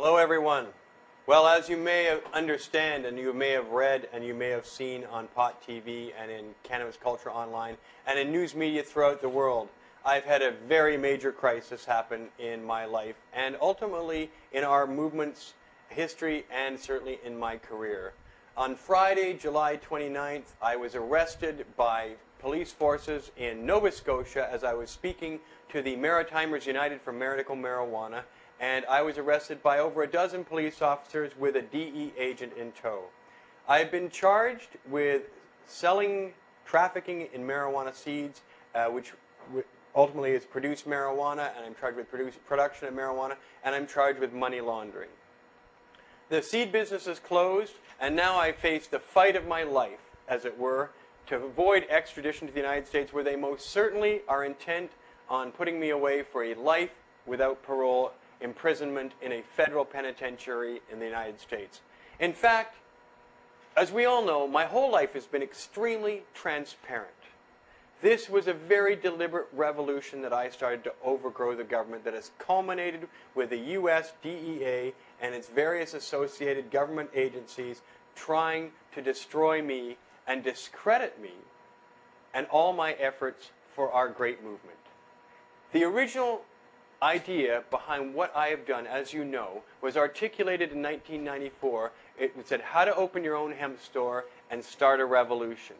Hello, everyone. Well, as you may understand, and you may have read, and you may have seen on Pot TV and in cannabis culture online, and in news media throughout the world, I've had a very major crisis happen in my life, and ultimately in our movement's history, and certainly in my career. On Friday, July 29th, I was arrested by police forces in Nova Scotia as I was speaking to the Maritimers United for Medical Marijuana, and I was arrested by over a dozen police officers with a DE agent in tow. I've been charged with trafficking in marijuana seeds, which ultimately is produced marijuana, and I'm charged with production of marijuana, and I'm charged with money laundering. The seed business is closed, and now I face the fight of my life, as it were, to avoid extradition to the United States, where they most certainly are intent on putting me away for a life without parole imprisonment in a federal penitentiary in the United States. In fact, as we all know, my whole life has been extremely transparent. This was a very deliberate revolution that I started to overgrow the government that has culminated with the U.S. DEA and its various associated government agencies trying to destroy me and discredit me and all my efforts for our great movement. The original idea behind what I have done, as you know, was articulated in 1994. It said how to open your own hemp store and start a revolution.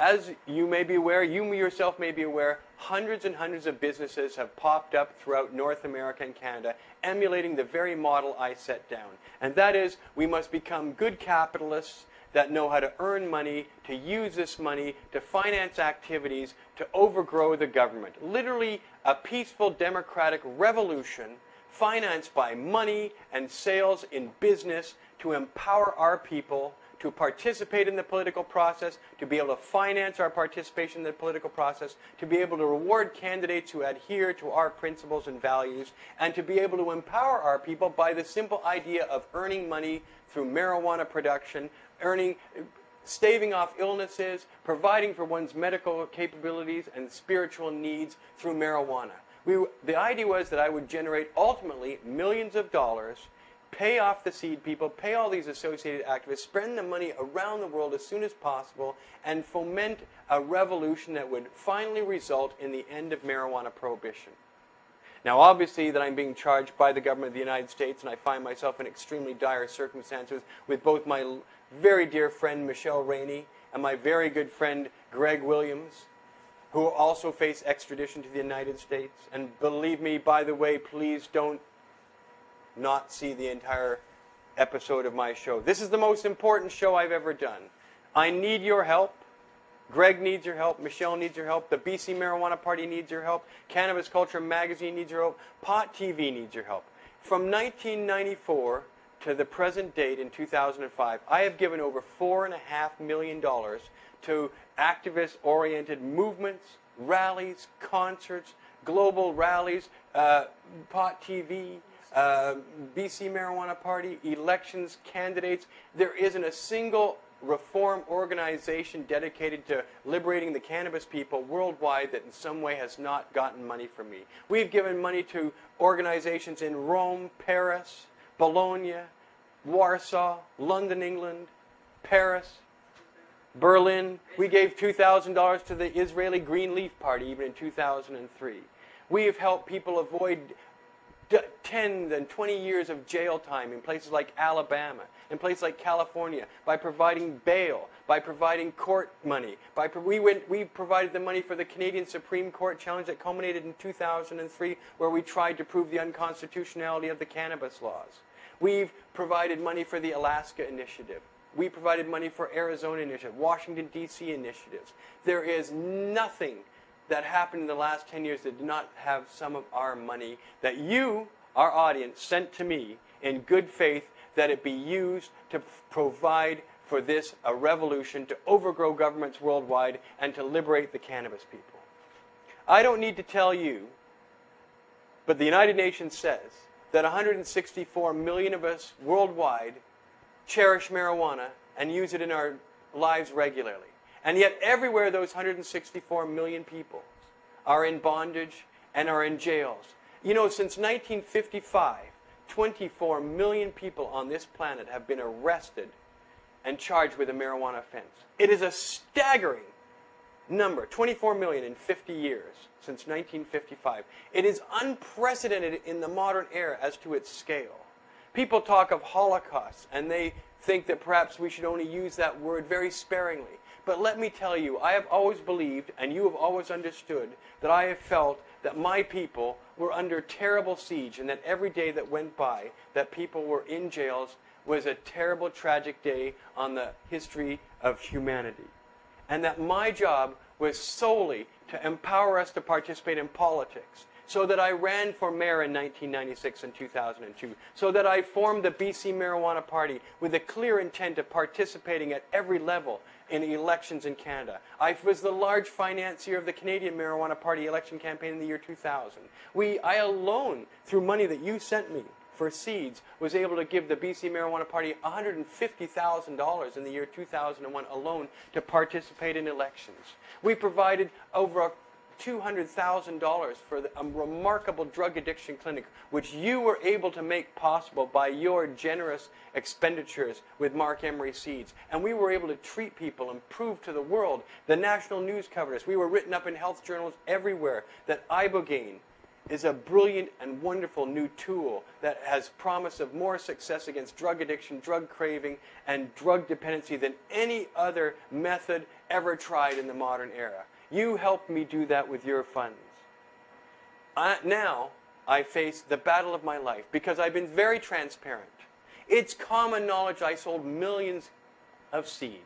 As you may be aware, you yourself may be aware, hundreds and hundreds of businesses have popped up throughout North America and Canada, emulating the very model I set down. And that is, we must become good capitalists that know how to earn money, to use this money to finance activities, to overgrow the government. Literally a peaceful democratic revolution financed by money and sales in business to empower our people to participate in the political process, to be able to finance our participation in the political process, to be able to reward candidates who adhere to our principles and values, and to be able to empower our people by the simple idea of earning money through marijuana production, staving off illnesses, providing for one's medical capabilities and spiritual needs through marijuana. The idea was that I would generate ultimately millions of dollars, pay off the seed people, pay all these associated activists, spend the money around the world as soon as possible, and foment a revolution that would finally result in the end of marijuana prohibition. Now, obviously, that I'm being charged by the government of the United States, and I find myself in extremely dire circumstances with both my very dear friend Michelle Rainey and my very good friend Greg Williams, who also face extradition to the United States. And believe me, by the way, please don't not see the entire episode of my show. This is the most important show I've ever done. I need your help. Greg needs your help. Michelle needs your help. The BC Marijuana Party needs your help. Cannabis Culture Magazine needs your help. Pot TV needs your help. From 1994 to the present date in 2005, I have given over $4.5 million to activist-oriented movements, rallies, concerts, global rallies, Pot TV, BC Marijuana Party, elections, candidates. There isn't a single reform organization dedicated to liberating the cannabis people worldwide that in some way has not gotten money from me. We've given money to organizations in Rome, Paris, Bologna, Warsaw, London, England, Paris, Berlin. We gave $2,000 to the Israeli Green Leaf Party even in 2003. We have helped people avoid 10 and 20 years of jail time in places like Alabama, in places like California, by providing bail, by providing court money. We provided the money for the Canadian Supreme Court challenge that culminated in 2003, where we tried to prove the unconstitutionality of the cannabis laws. We've provided money for the Alaska Initiative. We provided money for Arizona Initiative, Washington, D.C. initiatives. There is nothing that happened in the last 10 years that did not have some of our money that you, our audience, sent to me in good faith that it be used to provide for this a revolution to overgrow governments worldwide and to liberate the cannabis people. I don't need to tell you, but the United Nations says that 164 million of us worldwide cherish marijuana and use it in our lives regularly. And yet everywhere those 164 million people are in bondage and are in jails. You know, since 1955, 24 million people on this planet have been arrested and charged with a marijuana offense. It is a staggering number, 24 million in 50 years, since 1955. It is unprecedented in the modern era as to its scale. People talk of holocausts, and they think that perhaps we should only use that word very sparingly. But let me tell you, I have always believed, and you have always understood, that I have felt that my people were under terrible siege, and that every day that went by, that people were in jails, was a terrible, tragic day on the history of humanity. And that my job was solely to empower us to participate in politics, so that I ran for mayor in 1996 and 2002, so that I formed the BC Marijuana Party with a clear intent of participating at every level in elections in Canada. I was the large financier of the Canadian Marijuana Party election campaign in the year 2000. I alone, through money that you sent me for seeds, was able to give the BC Marijuana Party $150,000 in the year 2001 alone to participate in elections. We provided over $200,000 for a remarkable drug addiction clinic, which you were able to make possible by your generous expenditures with Marc Emery Seeds. And we were able to treat people and prove to the world. The national news covered us. We were written up in health journals everywhere that ibogaine is a brilliant and wonderful new tool that has promise of more success against drug addiction, drug craving, and drug dependency than any other method ever tried in the modern era. You helped me do that with your funds. Now, I face the battle of my life because I've been very transparent. It's common knowledge I sold millions of seeds.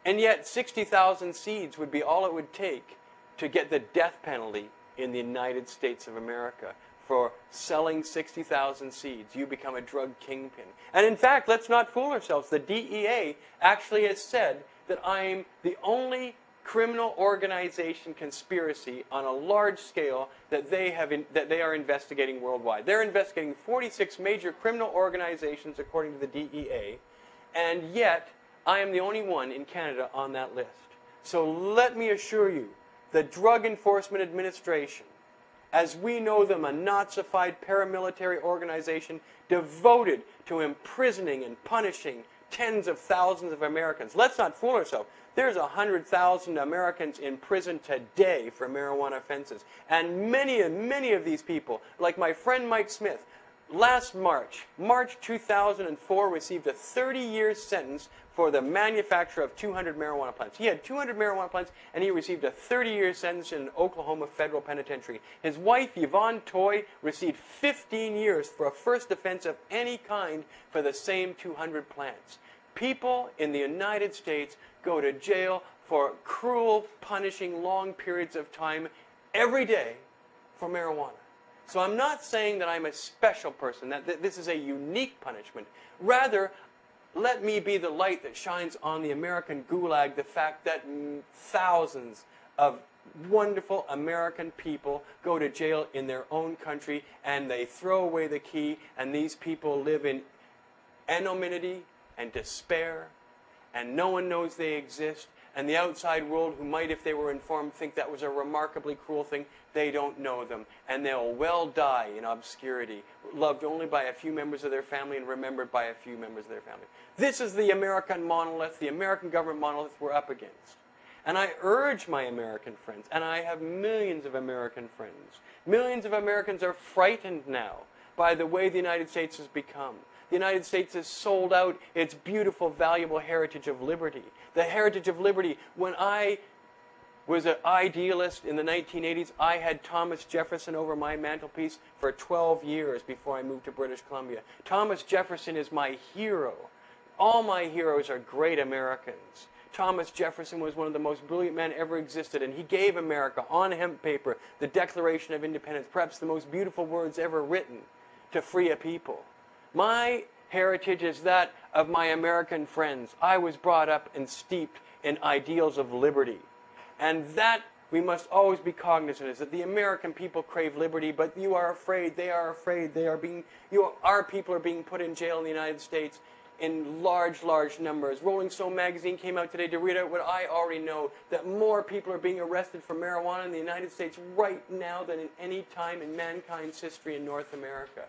And yet, 60,000 seeds would be all it would take to get the death penalty in the United States of America. For selling 60,000 seeds, you become a drug kingpin. And in fact, let's not fool ourselves. The DEA actually has said that I'm the only criminal organization conspiracy on a large scale that they are investigating worldwide. They're investigating 46 major criminal organizations according to the DEA, and yet I am the only one in Canada on that list. So let me assure you, the Drug Enforcement Administration, as we know them, a Nazified paramilitary organization devoted to imprisoning and punishing tens of thousands of Americans. Let's not fool ourselves. There's 100,000 Americans in prison today for marijuana offenses. And many of these people, like my friend Mike Smith, last March 2004, received a 30-year sentence for the manufacture of 200 marijuana plants. He had 200 marijuana plants, and he received a 30-year sentence in an Oklahoma federal penitentiary. His wife, Yvonne Toy, received 15 years for a first offense of any kind for the same 200 plants. People in the United States go to jail for cruel, punishing long periods of time every day for marijuana. So I'm not saying that I'm a special person, that this is a unique punishment. Rather, let me be the light that shines on the American gulag, the fact that thousands of wonderful American people go to jail in their own country, and they throw away the key, and these people live in anonymity and despair, and no one knows they exist, and the outside world, who might, if they were informed, think that was a remarkably cruel thing, they don't know them, and they'll well die in obscurity, loved only by a few members of their family and remembered by a few members of their family. This is the American monolith, the American government monolith we're up against. And I urge my American friends, and I have millions of American friends, millions of Americans are frightened now by the way the United States has become. The United States has sold out its beautiful, valuable heritage of liberty. The heritage of liberty. When I was an idealist in the 1980s, I had Thomas Jefferson over my mantelpiece for 12 years before I moved to British Columbia. Thomas Jefferson is my hero. All my heroes are great Americans. Thomas Jefferson was one of the most brilliant men ever existed, and he gave America, on hemp paper, the Declaration of Independence, perhaps the most beautiful words ever written to free a people. My heritage is that of my American friends. I was brought up and steeped in ideals of liberty. And that we must always be cognizant is that the American people crave liberty, but you are afraid, they are afraid, our people are being put in jail in the United States in large, large numbers. Rolling Stone magazine came out today to read out what I already know, that more people are being arrested for marijuana in the United States right now than in any time in mankind's history in North America.